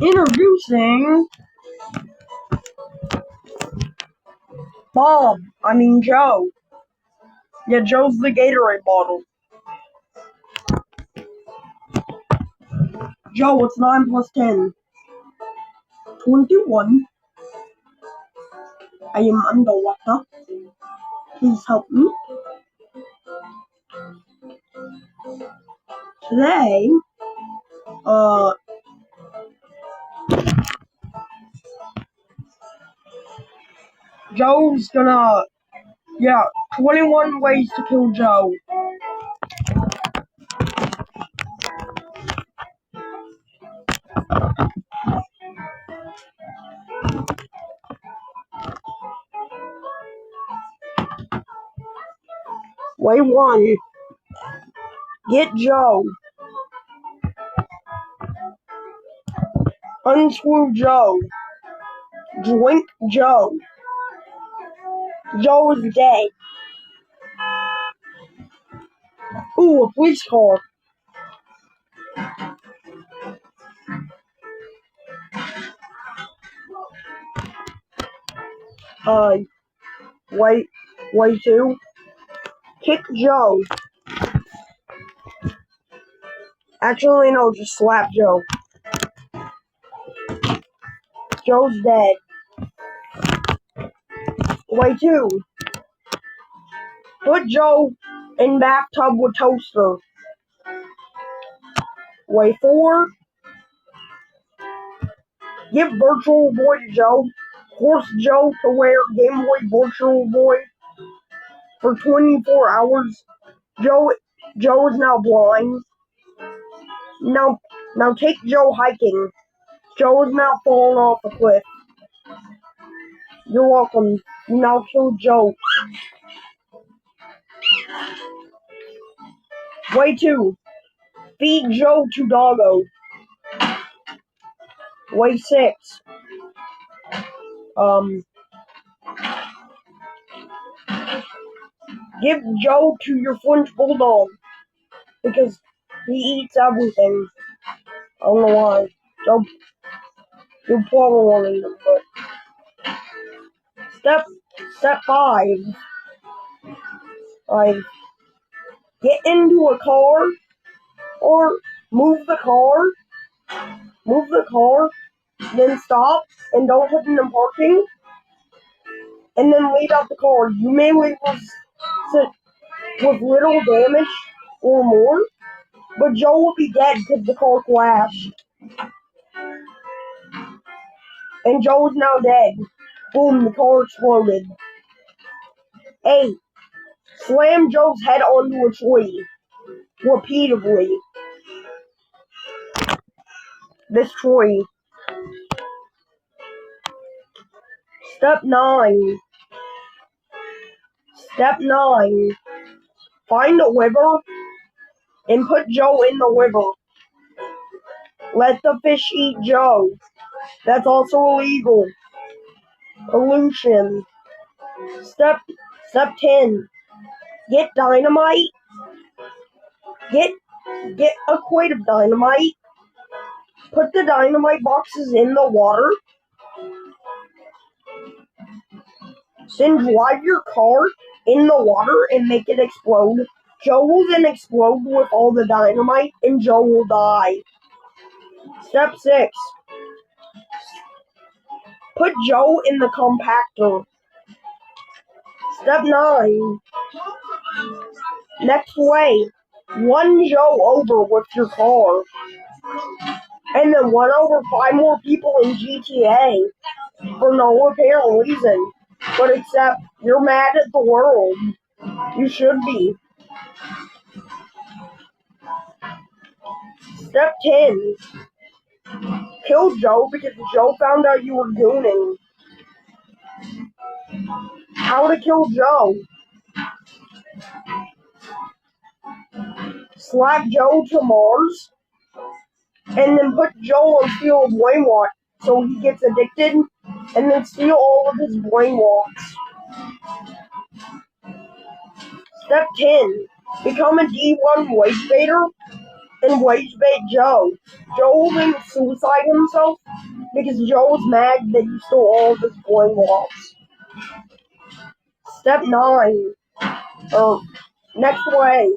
Introducing Joe. Yeah, Joe's the Gatorade bottle. Joe, what's 9 plus 10? 21. I am underwater. Please help me. Today, Joe's gonna, 21 ways to kill Joe. Way 1. Get Joe. Unscrew Joe. Drink Joe. Joe is dead. Ooh, a police car. Way 2. Kick Joe. Actually, no, just slap Joe. Joe's dead. Way 2. Put Joe in bathtub with toaster. Way 4. Give Virtual Boy to Joe. Force Joe to wear Game Boy Virtual Boy for 24 hours. Joe is now blind. Now take Joe hiking. Joe is now falling off a cliff. You're welcome. You now kill Joe. Way 2. Feed Joe to Doggo. Way 6. Give Joe to your French Bulldog. Because he eats everything. I don't know why. Joe, you probably won't eat him, but... Step 5. Get into a car, or move the car, then stop, and don't put it in parking, and then leave out the car. You may leave with little damage or more, but Joe will be dead because the car crashed. And Joe is now dead. Boom, the car exploded. 8. Slam Joe's head onto a tree. Repeatedly. This tree. Step 9. Find a river and put Joe in the river. Let the fish eat Joe. That's also illegal. Pollution. Step 10. Get dynamite. Get a crate of dynamite. Put the dynamite boxes in the water. Then drive your car in the water and make it explode. Joe will then explode with all the dynamite and Joe will die. Step 6. Put Joe in the compactor. Step 9. Next way. Run Joe over with your car. And then run over 5 more people in GTA for no apparent reason. But except you're mad at the world. You should be. Step 10. Kill Joe because Joe found out you were gooning. How to kill Joe. Slap Joe to Mars. And then put Joe on Steel Brainwash so he gets addicted. And then steal all of his brainwash. Step 10. Become a D1 race baiter. and wage bait Joe. Joe will then suicide himself because Joe was mad that he stole all of his coin blocks. Step 9. Next way.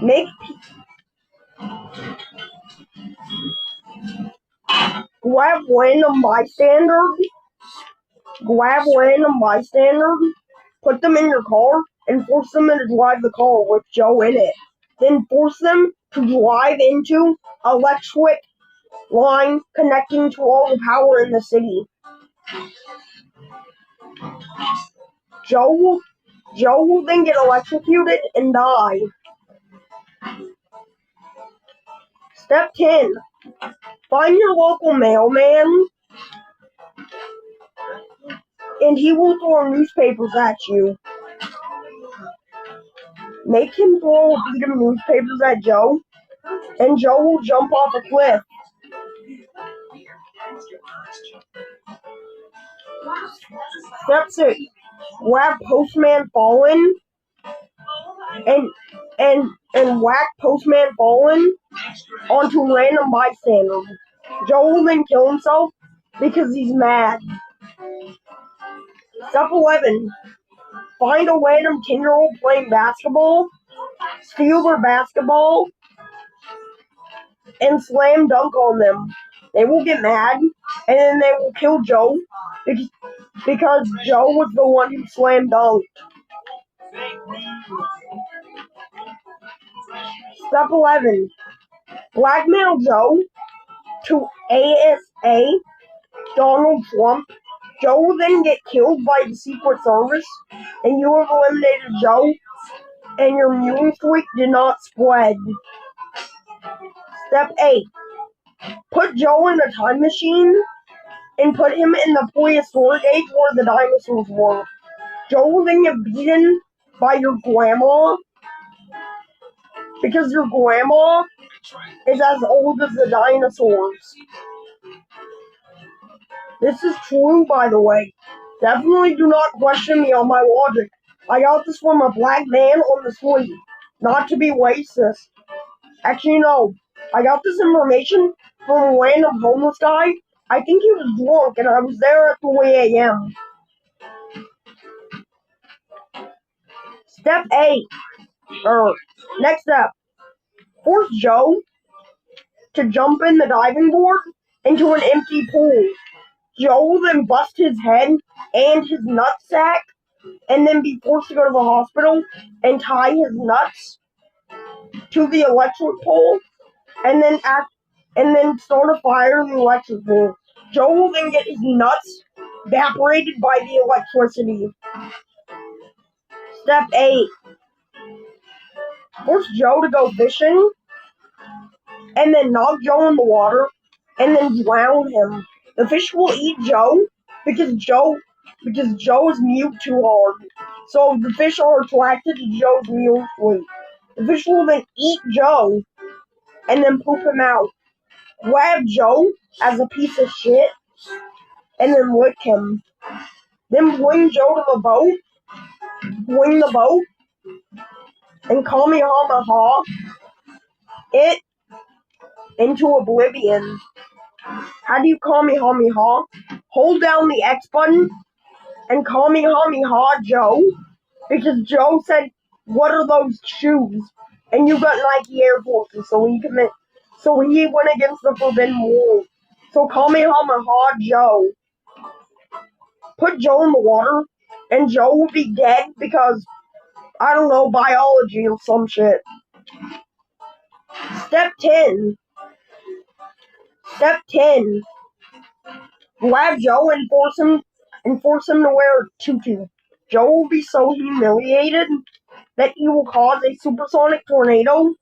Make grab random bystanders, put them in your car, and force them to drive the car with Joe in it. Then force them to drive into electric line connecting to all the power in the city. Joe will then get electrocuted and die. Step 10. Find your local mailman, and he will throw newspapers at you. Make him throw a beat of newspapers at Joe, and Joe will jump off a cliff. Step 6. Grab Postman Fallen and whack Postman Fallen onto random bystanders. Joe will then kill himself because he's mad. Step 11. Find a random 10-year-old playing basketball, steal their basketball, and slam dunk on them. They will get mad, and then they will kill Joe because Joe was the one who slam dunked. Step 11. Blackmail Joe to ASA Donald Trump. Joe will then get killed by the Secret Service, and you have eliminated Joe, and your immune streak did not spread. Step 8. Put Joe in a time machine and put him in the prehistoric age where the dinosaurs were. Joe will then get beaten by your grandma because your grandma is as old as the dinosaurs. This is true, by the way. Definitely do not question me on my logic. I got this from a black man on the street. Not to be racist. Actually, no. I got this information from a random homeless guy. I think he was drunk, and I was there at 3 a.m. Step 8. Next step. Force Joe to jump in the diving board into an empty pool. Joe will then bust his head and his nutsack and then be forced to go to the hospital and tie his nuts to the electric pole and then start a fire in the electric pole. Joe will then get his nuts evaporated by the electricity. Step 8. Force Joe to go fishing and then knock Joe in the water and then drown him. The fish will eat Joe because Joe is mute too hard. So the fish are attracted to Joe's mute fleet. The fish will then eat Joe and then poop him out. Grab Joe as a piece of shit and then lick him. Then bring Joe to the boat, and Kamehameha it into oblivion. How do you Kamehameha? Hold down the X button and Kamehameha Joe, because Joe said, "What are those shoes?" And you got Nike Air Forces, so he went against the forbidden rule. So Kamehameha Joe. Put Joe in the water, and Joe will be dead because, I don't know, biology or some shit. Step 10. Grab Joe and force him to wear a tutu. Joe will be so humiliated that he will cause a supersonic tornado,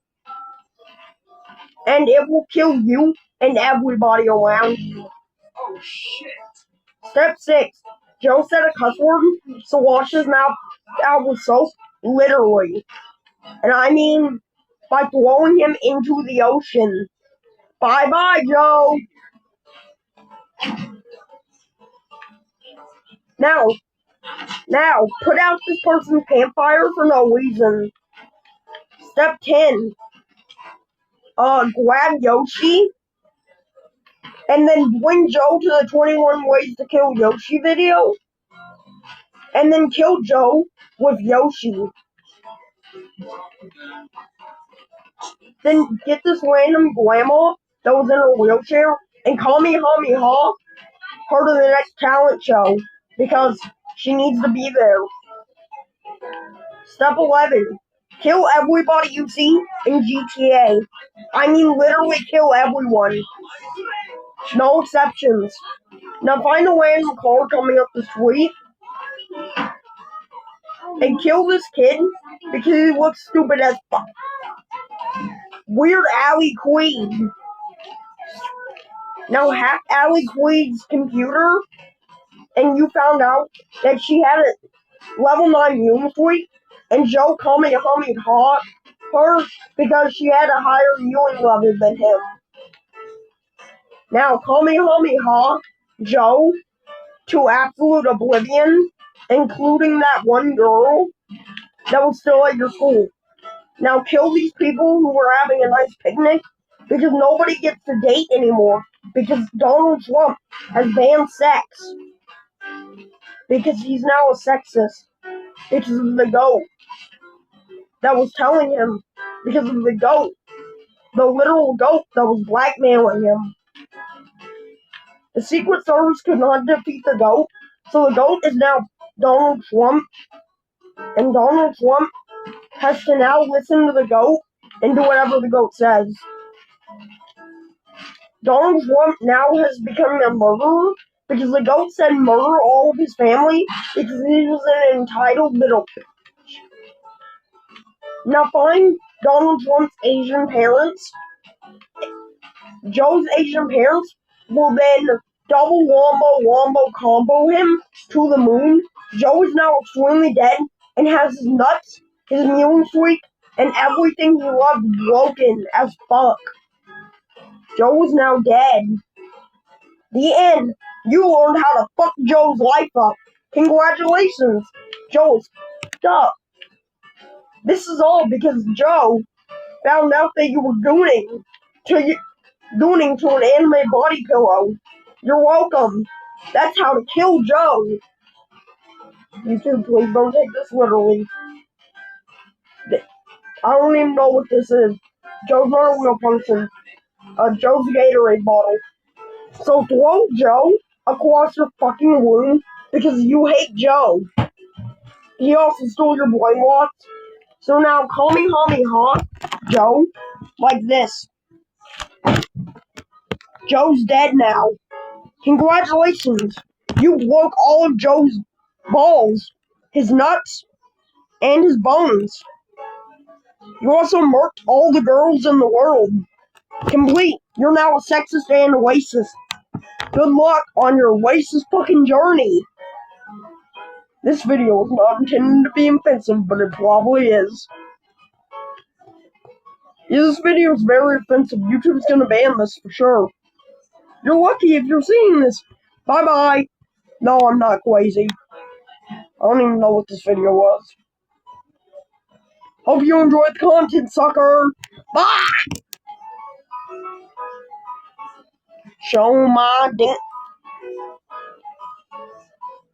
and it will kill you and everybody around you. Oh shit. Step 6. Joe said a cuss word, so wash his mouth out with soap, literally. And I mean by throwing him into the ocean. Bye-bye, Joe. Now, put out this person's campfire for no reason. Step 10. Grab Yoshi. And then bring Joe to the 21 Ways to Kill Yoshi video. And then kill Joe with Yoshi. Then get this random grandma that was in a wheelchair and Kamehameha her to the next talent show because she needs to be there. Step 11. Kill everybody you see in GTA. I mean literally kill everyone. No exceptions. Now find a random car coming up the street and kill this kid because he looks stupid as fuck. Weird Alley Queen. Now hack Alley Queen's computer and you found out that she had a level 9 human suite and Joe Kamehameha her because she had a higher Ewing level than him. Now Kamehameha Joe to absolute oblivion, including that one girl that was still at your school. Now kill these people who were having a nice picnic because nobody gets to date anymore because Donald Trump has banned sex because he's now a sexist because of the goat that was telling him because of the goat, the literal goat that was blackmailing him. The Secret Service could not defeat the GOAT, so the GOAT is now Donald Trump, and Donald Trump has to now listen to the GOAT and do whatever the GOAT says. Donald Trump now has become a murderer because the GOAT said murder all of his family because he was an entitled little bitch. Now find Donald Trump's Asian parents. Joe's Asian parents will then double wombo combo him to the moon. Joe is now extremely dead and has his nuts, his immune streak, and everything he loved broken as fuck. Joe is now dead. The end. You learned how to fuck Joe's life up. Congratulations. Joe is fucked up. This is all because Joe found out that you were gooning to an anime body pillow. You're welcome. That's how to kill Joe. YouTube, please don't take this literally. I don't even know what this is. Joe's not a real person. Joe's Gatorade bottle. So throw Joe across your fucking room because you hate Joe. He also stole your brainwash. So now Kamehameha Joe like this. Joe's dead now. Congratulations. You broke all of Joe's balls, his nuts, and his bones. You also murked all the girls in the world. Complete. You're now a sexist and a racist. Good luck on your racist fucking journey. This video is not intended to be offensive, but it probably is. Yeah, this video is very offensive. YouTube's gonna ban this for sure. You're lucky if you're seeing this. Bye-bye. No, I'm not crazy. I don't even know what this video was. Hope you enjoyed the content, sucker. Bye! Show my dick.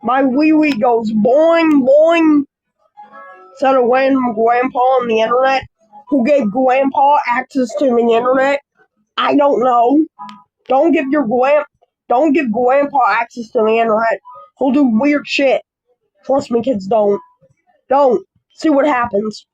My wee goes boing, boing. Said a random grandpa on the internet who gave grandpa access to the internet. I don't know. Don't give grandpa access to the internet. He'll do weird shit. Trust me, kids, don't. Don't. See what happens.